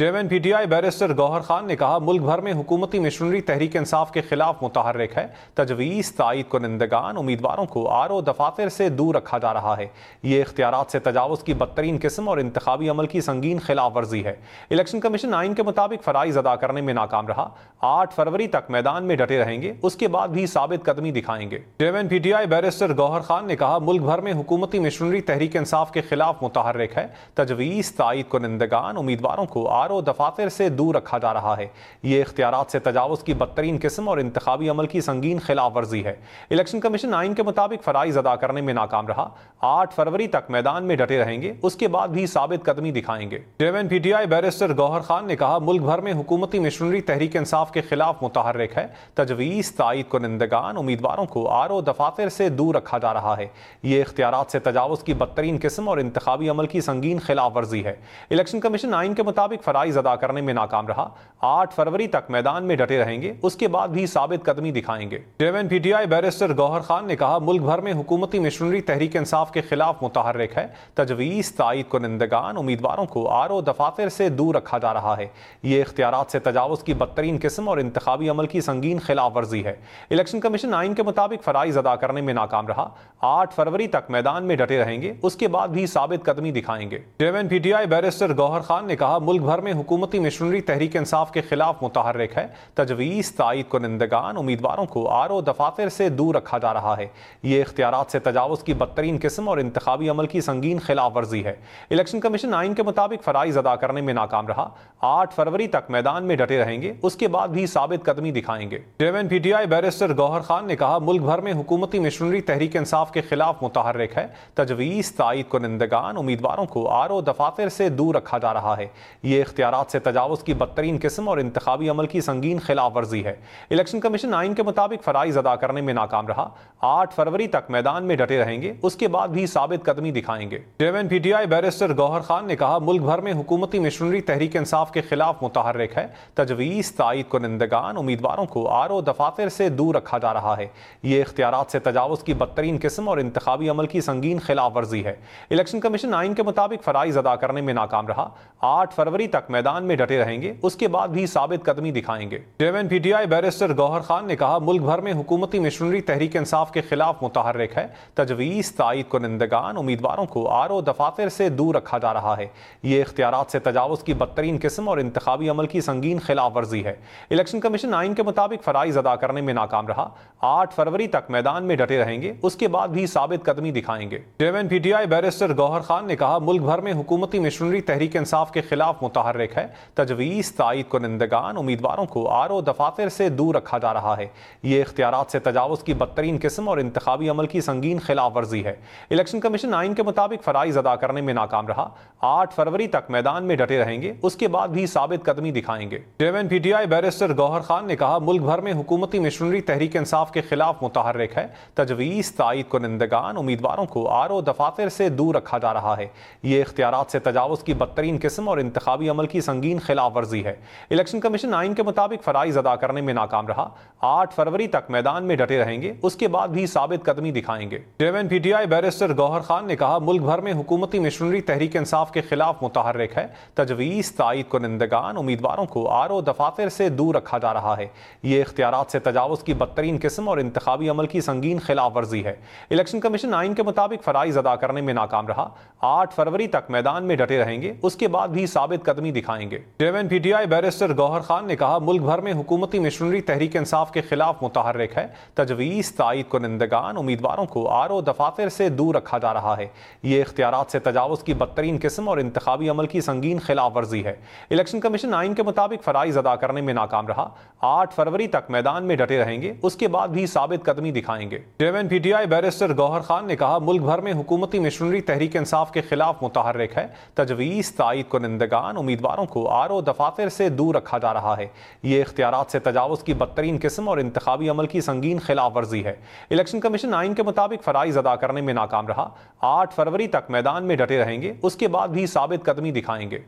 Chairman PTI barrister Gohar Khan ने कहा, मुल्क भर में हुकूमती मिशनरी तहरीक इंसाफ के खिलाफ मुतहर्रिक है। तजवीज़ तायद कुनिंदगान उम्मीदवारों को आर दफातर से दूर रखा जा रहा है। ये इख्तियारात से तजावुज़ की बदतरीन किस्म और इंतखाबी अमल की संगीन खिलाफ वर्जी है। इलेक्शन कमीशन आइन के मुताबिक फ़राइज़ अदा करने में नाकाम रहा। 8 फरवरी तक मैदान में डटे रहेंगे, उसके बाद भी साबित कदमी दिखाएंगे। चेयरमैन पीटीआई बैरिस्टर गौहर खान ने कहा, मुल्क भर में हुकूमती मिशनरी तहरीक इंसाफ के खिलाफ मुतहर्रिक है। तजवीज़ तायद कुनिंदगान उम्मीदवारों को दफातर से दूर रखा जा रहा है। ये इख्तियारात से तजावुज़ की बदतरीन किस्म और इंतखाबी अमल की संगीन खिलाफ वर्जी है। इलेक्शन कमीशन आइन के मुताबिक फ़राइज़ अदा करने में नाकाम रहा। 8 फरवरी तक मैदान में डटे रहेंगे, उसके बाद भी साबित कदमी दिखाएंगे। चेयरमैन पीटीआई बैरिस्टर गौहर खान ने कहा, मुल्क भर में हुकूमती मिशनरी तहरीक इंसाफ के खिलाफ मुतहर्रिक है। तजवीज़ तायद कुनिंदगान उम्मीदवारों को आर दफातर से दूर रखा जा रहा है। ये इख्तियारात से तजावुज़ की बदतरीन किस्म और इंतखाबी अमल की संगीन खिलाफ वर्जी है। इलेक्शन कमीशन आइन के मुताबिक फ़राइज़ अदा करने में नाकाम रहा। 8 फरवरी तक मैदान में डटे रहेंगे, उसके बाद भी साबित कदमी दिखाएंगे। चेयरमैन पीटीआई बैरिस्टर गौहर खान ने कहा, मुल्क भर में हुकूमती मिशनरी तहरीक इंसाफ के खिलाफ मुतहर्रिक है। तजवीज़ तायद कुनिंदगान उम्मीदवारों को आर दफातर से दूर रखा जा रहा है। ये इख्तियारात से तजावुज़ की बदतरीन किस्म और इंतखाबी अमल की संगीन खिलाफ वर्जी है। इलेक्शन कमीशन आइन के मुताबिक फ़राइज़ अदा करने में नाकाम रहा। 8 फरवरी तक मैदान में डटे रहेंगे, उसके बाद भी साबित कदमी दिखाएंगे। चेयरमैन पीटीआई बैरिस्टर गौहर खान ने कहा, मुल्क भर में हुकूमती मिशनरी तहरीक इंसाफ के खिलाफ मुतहर्रिक है। तजवीज़ तायद कुनिंदगान उम्मीदवारों को आर दफातर से दूर रखा जा रहा है। ये इख्तियारात से तजावुज़ की बदतरीन किस्म और इंतखाबी अमल की संगीन खिलाफ वर्जी है। इलेक्शन कमीशन आइन के मुताबिक फ़राइज़ अदा करने में नाकाम रहा। 8 फरवरी तक मैदान में डटे रहेंगे, उसके बाद भी साबित कदमी दिखाएंगे। चेयरमैन पीटीआई बैरिस्टर गौहर खान ने कहा, मुल्क भर में हुकूमती मिशनरी तहरीक इंसाफ के खिलाफ मुतहर्रिक है। तजवीज़ तायद कुनिंदगान उम्मीदवारों को आर दफातर से दूर रखा जा रहा है। ये इख्तियारात से तजावुज़ की बदतरीन किस्म और इंतखाबी अमल की संगीन खिलाफ वर्जी है। इलेक्शन कमीशन आइन के मुताबिक फ़राइज़ अदा करने में नाकाम रहा। 8 फरवरी तक मैदान में डटे रहेंगे, उसके बाद भी साबित कदमी दिखाएंगे। चेयरमैन पीटीआई बैरिस्टर गौहर खान ने कहा, मुल्क भर में हुकूमती मिशनरी तहरीक इंसाफ के खिलाफ मुतहर्रिक है। तजवीज़ तायद कुनिंदगान उम्मीदवारों को आर दफातर से दूर रखा जा रहा है। ये इख्तियारात से तजावुज़ की बदतरीन किस्म और इंतखाबी अमल की संगीन खिलाफ वर्जी है। इलेक्शन कमीशन आइन के मुताबिक फ़राइज़ अदा करने में नाकाम रहा। 8 फरवरी तक मैदान में डटे रहेंगे, उसके बाद भी साबित कदमी दिखाएंगे। चेयरमैन पीटीआई बैरिस्टर गौहर खान ने कहा, मुल्क भर में हुकूमती मिशनरी तहरीक इंसाफ के खिलाफ मुतहर्रिक है। तजवीज़ तायद कुनिंदगान उम्मीदवारों को आर दफातर से दूर रखा जा रहा है। ये इख्तियारात से तजावुज़ की बदतरीन किस्म और इंतखाबी अमल की संगीन खिलाफ वर्जी है। इलेक्शन कमीशन आइन के मुताबिक फ़राइज़ अदा करने में नाकाम रहा। 8 फरवरी तक मैदान में डटे रहेंगे, उसके बाद भी साबित कदमी दिखाएंगे। चेयरमैन पीटीआई बैरिस्टर गौहर खान ने कहा, मुल्क भर में हुकूमती मिशनरी तहरीक इंसाफ के खिलाफ मुतहर्रिक है। तजवीज़ तायद कुनिंदगान उम्मीदवारों को आर दफातर से दूर रखा जा रहा है। ये इख्तियारात से तजावुज़ की बदतरीन किस्म और इंतखाबी अमल की संगीन खिलाफ वर्जी है। इलेक्शन कमीशन आइन के मुताबिक फ़राइज़ अदा करने में नाकाम रहा। 8 फरवरी तक मैदान में डटे रहेंगे, उसके बाद भी साबित कदमी दिखाएंगे। चेयरमैन पीटीआई बैरिस्टर गौहर खान ने कहा, मुल्क भर में हुकूमती मिशनरी तहरीक इंसाफ के खिलाफ मुतहर्रिक है। तजवीज़ तायद कुनिंदगान उम्मीदवारों को आर दफातर से दूर रखा जा रहा है। ये इख्तियारात से तजावुज़ की बदतरीन किस्म और इंतखाबी अमल की संगीन खिलाफ वर्जी है। इलेक्शन कमीशन आइन के मुताबिक फ़राइज़ अदा करने में नाकाम रहा। 8 फरवरी तक मैदान में डटे रहेंगे, उसके बाद भी साबित कदमी दिखाएंगे। चेयरमैन पीटीआई बैरिस्टर गौहर खान ने कहा, मुल्क भर में हुकूमती मिशनरी तहरीक इंसाफ के खिलाफ मुतहर्रिक है। तजवीज़ तायद कुनिंदगान उम्मीदवारों को आर दफातर से दूर रखा जा रहा है। ये इख्तियारात से तजावुज़ की बदतरीन किस्म और इंतखाबी अमल की संगीन खिलाफ वर्जी है। इलेक्शन कमीशन आइन के मुताबिक फ़राइज़ अदा करने में नाकाम रहा। 8 फरवरी तक मैदान में डटे रहेंगे, उसके बाद भी साबित कदमी दिखाएंगे। चेयरमैन पीटीआई बैरिस्टर गौहर खान ने कहा, मुल्क भर में हुकूमती मिशनरी तहरीक इंसाफ के खिलाफ मुतहर्रिक है। तजवीज़ तायद कुनिंदगान उम्मीदवारों को आर दफातर से दूर रखा जा रहा है। ये इख्तियारात से तजावुज़ की बदतरीन किस्म और इंतखाबी अमल की संगीन खिलाफ वर्जी है। इलेक्शन कमीशन आइन के मुताबिक फ़राइज़ अदा करने में नाकाम रहा। 8 फरवरी तक मैदान में डटे रहेंगे, उसके बाद भी साबित कदमी दिखाएंगे। चेयरमैन पीटीआई बैरिस्टर गौहर खान ने कहा, मुल्क भर में हुकूमती मिशनरी तहरीक इंसाफ के खिलाफ मुतहर्रिक है। तजवीज़ तायद कुनिंदगान उम्मीदवारों को आर दफातर से दूर रखा जा रहा है। ये इख्तियारात से तजावुज़ की बदतरीन किस्म और इंतखाबी अमल की संगीन खिलाफ वर्जी है। इलेक्शन कमीशन आइन के मुताबिक फ़राइज़ अदा करने में नाकाम रहा। 8 फरवरी तक मैदान में डटे रहेंगे, उसके बाद भी साबित कदमी दिखाएंगे।